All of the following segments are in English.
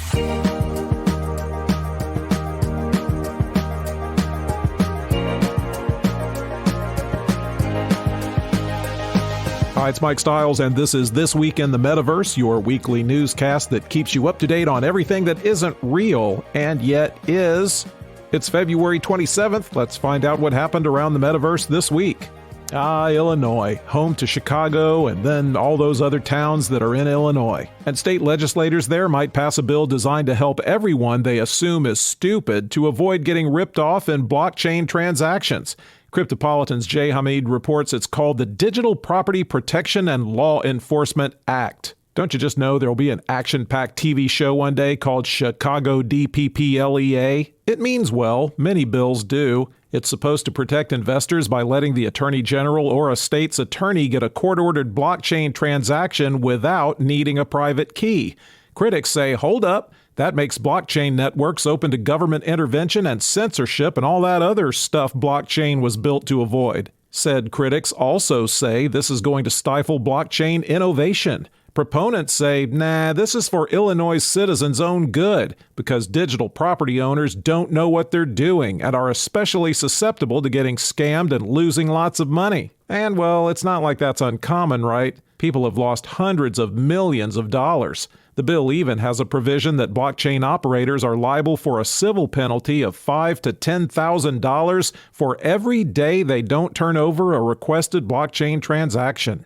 Hi, it's Mike Stiles, and this is This Week in the Metaverse, your weekly newscast that keeps you up to date on everything that isn't real and yet is. It's February 27th. Let's find out what happened around the Metaverse this week. Illinois, home to Chicago and then all those other towns that are in Illinois. And state legislators there might pass a bill designed to help everyone they assume is stupid to avoid getting ripped off in blockchain transactions. Cryptopolitan's Jay Hamid reports it's called the Digital Property Protection and Law Enforcement Act. Don't you just know there'll be an action-packed TV show one day called Chicago DPPLEA? It means well, many bills do. It's supposed to protect investors by letting the Attorney General or a state's attorney get a court-ordered blockchain transaction without needing a private key. Critics say, hold up, that makes blockchain networks open to government intervention and censorship and all that other stuff blockchain was built to avoid. Said critics also say this is going to stifle blockchain innovation. Proponents say, nah, this is for Illinois citizens' own good because digital property owners don't know what they're doing and are especially susceptible to getting scammed and losing lots of money. And, well, it's not like that's uncommon, right? People have lost hundreds of millions of dollars. The bill even has a provision that blockchain operators are liable for a civil penalty of $5,000 to $10,000 for every day they don't turn over a requested blockchain transaction.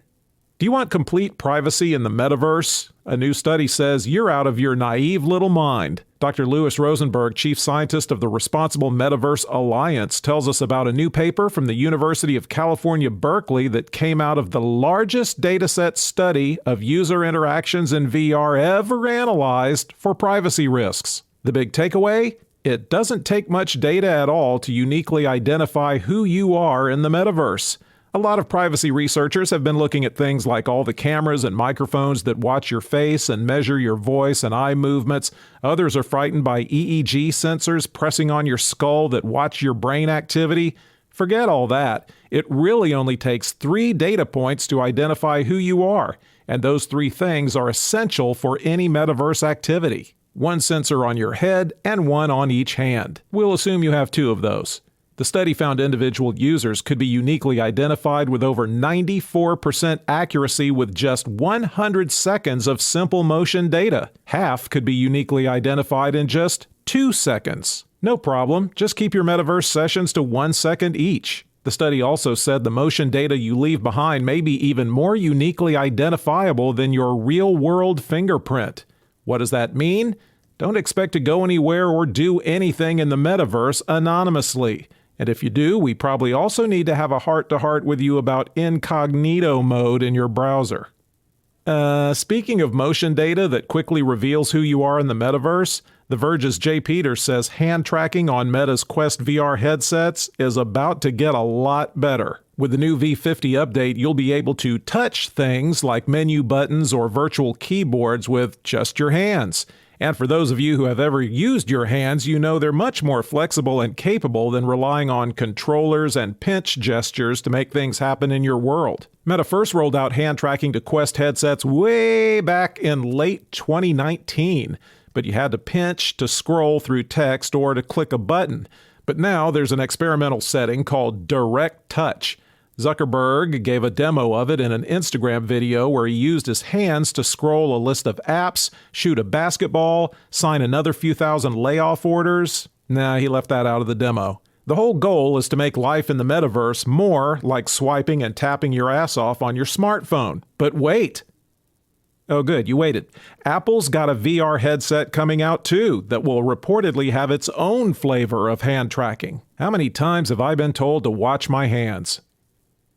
Do you want complete privacy in the metaverse? A new study says you're out of your naive little mind. Dr. Louis Rosenberg, chief scientist of the Responsible Metaverse Alliance, tells us about a new paper from the University of California, Berkeley that came out of the largest dataset study of user interactions in VR ever analyzed for privacy risks. The big takeaway? It doesn't take much data at all to uniquely identify who you are in the metaverse. A lot of privacy researchers have been looking at things like all the cameras and microphones that watch your face and measure your voice and eye movements. Others are frightened by EEG sensors pressing on your skull that watch your brain activity. Forget all that. It really only takes 3 data points to identify who you are, and those 3 things are essential for any metaverse activity. 1 sensor on your head and 1 on each hand. We'll assume you have 2 of those. The study found individual users could be uniquely identified with over 94% accuracy with just 100 seconds of simple motion data. Half could be uniquely identified in just 2 seconds. No problem, just keep your metaverse sessions to 1 second each. The study also said the motion data you leave behind may be even more uniquely identifiable than your real-world fingerprint. What does that mean? Don't expect to go anywhere or do anything in the metaverse anonymously. And if you do, we probably also need to have a heart-to-heart with you about incognito mode in your browser. Speaking of motion data that quickly reveals who you are in the metaverse, The Verge's Jay Peters says hand tracking on Meta's Quest VR headsets is about to get a lot better. With the new V50 update, you'll be able to touch things like menu buttons or virtual keyboards with just your hands. And for those of you who have ever used your hands, you know they're much more flexible and capable than relying on controllers and pinch gestures to make things happen in your world. Meta first rolled out hand tracking to Quest headsets way back in late 2019, but you had to pinch to scroll through text or to click a button. But now there's an experimental setting called Direct Touch. Zuckerberg gave a demo of it in an Instagram video where he used his hands to scroll a list of apps, shoot a basketball, sign another few thousand layoff orders. Nah, he left that out of the demo. The whole goal is to make life in the metaverse more like swiping and tapping your ass off on your smartphone. But wait! Oh good, you waited. Apple's got a VR headset coming out too that will reportedly have its own flavor of hand tracking. How many times have I been told to watch my hands?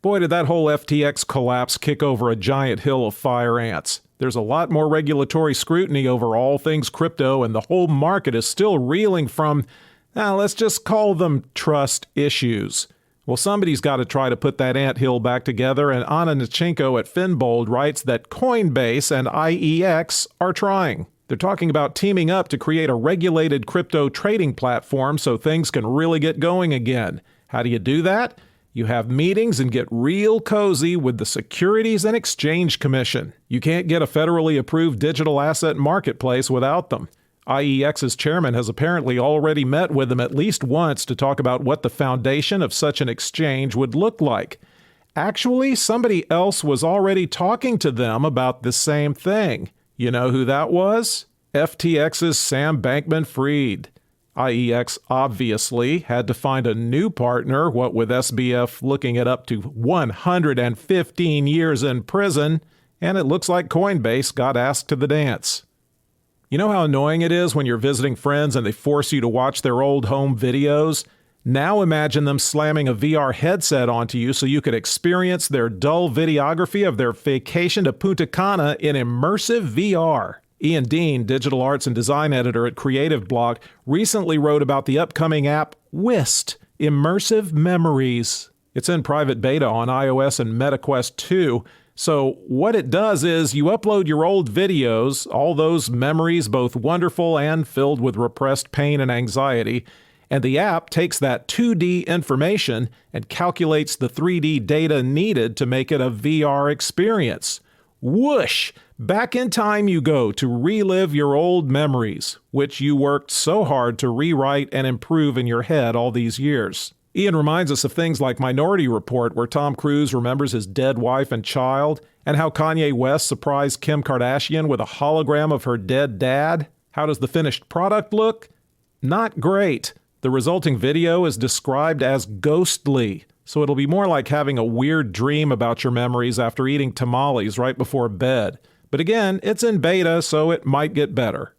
Boy, did that whole FTX collapse kick over a giant hill of fire ants. There's a lot more regulatory scrutiny over all things crypto, and the whole market is still reeling from, let's just call them trust issues. Well, somebody's got to try to put that anthill back together, and Anna Nichenko at Finbold writes that Coinbase and IEX are trying. They're talking about teaming up to create a regulated crypto trading platform so things can really get going again. How do you do that? You have meetings and get real cozy with the Securities and Exchange Commission. You can't get a federally approved digital asset marketplace without them. IEX's chairman has apparently already met with them at least once to talk about what the foundation of such an exchange would look like. Actually, somebody else was already talking to them about the same thing. You know who that was? FTX's Sam Bankman-Fried. IEX obviously had to find a new partner, what with SBF looking at up to 115 years in prison, and it looks like Coinbase got asked to the dance. You know how annoying it is when you're visiting friends and they force you to watch their old home videos? Now imagine them slamming a VR headset onto you so you could experience their dull videography of their vacation to Punta Cana in immersive VR. Ian Dean, digital arts and design editor at Creative Blog, recently wrote about the upcoming app Whist, Immersive Memories. It's in private beta on iOS and MetaQuest 2. So what it does is you upload your old videos, all those memories, both wonderful and filled with repressed pain and anxiety, and the app takes that 2D information and calculates the 3D data needed to make it a VR experience. Whoosh! Back in time you go to relive your old memories, which you worked so hard to rewrite and improve in your head all these years. Ian reminds us of things like Minority Report, where Tom Cruise remembers his dead wife and child, and how Kanye West surprised Kim Kardashian with a hologram of her dead dad. How does the finished product look? Not great. The resulting video is described as ghostly, so it'll be more like having a weird dream about your memories after eating tamales right before bed. But again, it's in beta, so it might get better.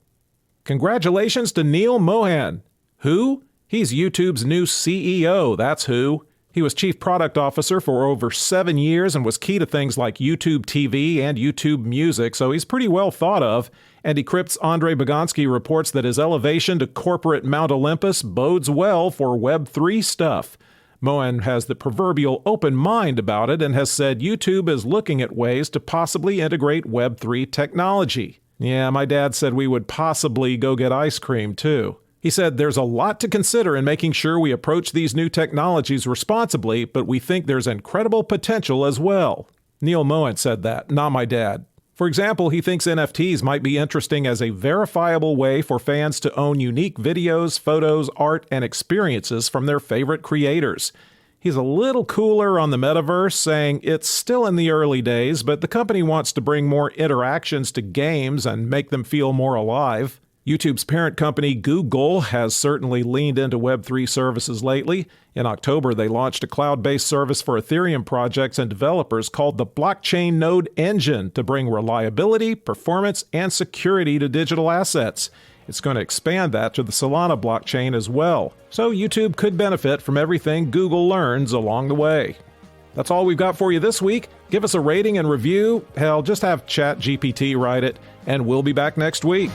Congratulations to Neil Mohan. Who? He's YouTube's new CEO, that's who. He was chief product officer for over 7 years and was key to things like YouTube TV and YouTube Music, so he's pretty well thought of. And Decrypt's Andrei Bogonsky reports that his elevation to corporate Mount Olympus bodes well for Web3 stuff. Mohan has the proverbial open mind about it and has said YouTube is looking at ways to possibly integrate Web3 technology. Yeah, my dad said we would possibly go get ice cream, too. He said there's a lot to consider in making sure we approach these new technologies responsibly, but we think there's incredible potential as well. Neil Mohan said that, not my dad. For example, he thinks NFTs might be interesting as a verifiable way for fans to own unique videos, photos, art, and experiences from their favorite creators. He's a little cooler on the Metaverse, saying it's still in the early days, but the company wants to bring more interactions to games and make them feel more alive. YouTube's parent company, Google, has certainly leaned into Web3 services lately. In October, they launched a cloud-based service for Ethereum projects and developers called the Blockchain Node Engine to bring reliability, performance, and security to digital assets. It's going to expand that to the Solana blockchain as well. So YouTube could benefit from everything Google learns along the way. That's all we've got for you this week. Give us a rating and review. Hell, just have ChatGPT write it, and we'll be back next week.